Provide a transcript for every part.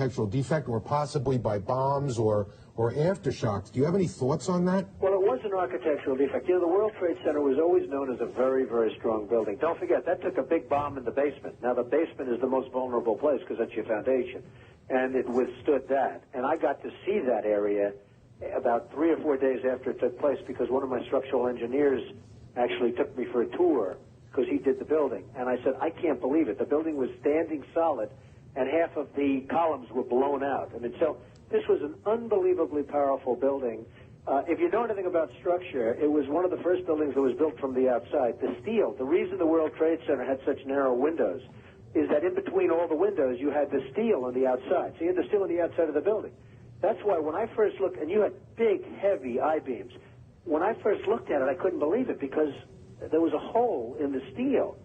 architectural defect or possibly by bombs or aftershocks. Do you have any thoughts on that? Well, it was an architectural defect. You know, the World Trade Center was always known as a very, very strong building. Don't forget, that took a big bomb in the basement. Now, the basement is the most vulnerable place because that's your foundation. And it withstood that. And I got to see that area about 3 or 4 days after it took place because one of my structural engineers actually took me for a tour because he did the building. And I said, I can't believe it. The building was standing solid and half of the columns were blown out. I mean, so this was an unbelievably powerful building. If you know anything about structure, it was one of the first buildings that was built from the outside. The steel, the reason the World Trade Center had such narrow windows is that in between all the windows, you had the steel on the outside. So you had the steel on the outside of the building. That's why when I first looked, and you had big, heavy I-beams, when I first looked at it, I couldn't believe it because there was a hole in the steel.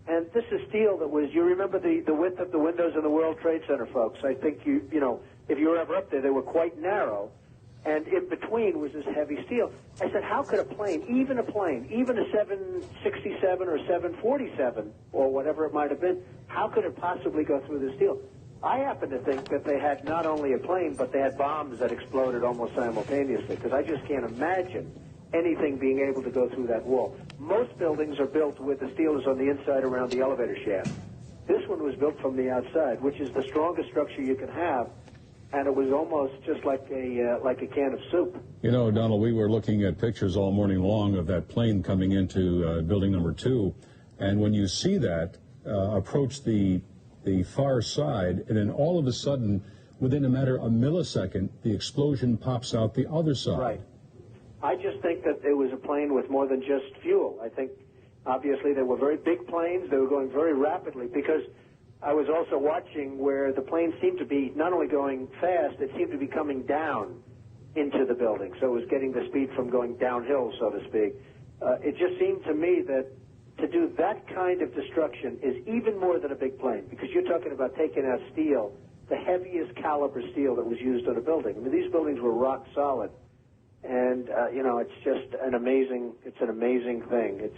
And this is steel that was, you remember the width of the windows in the World Trade Center, folks. I think you know, if you were ever up there, they were quite narrow. And in between was this heavy steel. I said, how could a plane, even a 767 or 747 or whatever it might have been, how could it possibly go through the steel? I happen to think that they had not only a plane, but they had bombs that exploded almost simultaneously, because I just can't imagine anything being able to go through that wall. Most buildings are built with the steel is on the inside around the elevator shaft. This one was built from the outside, which is the strongest structure you can have, and it was almost just like a can of soup. You know, Donald, we were looking at pictures all morning long of that plane coming into building number 2, and when you see that approach the far side, and then all of a sudden, within a matter of a millisecond, the explosion pops out the other side. Right. I just think that it was a plane with more than just fuel. I think, obviously, they were very big planes. They were going very rapidly because I was also watching where the plane seemed to be not only going fast, it seemed to be coming down into the building. So it was getting the speed from going downhill, so to speak. It just seemed to me that to do that kind of destruction is even more than a big plane, because you're talking about taking out steel, the heaviest caliber steel that was used on a building. I mean, these buildings were rock solid. And, you know, it's just an amazing thing. It's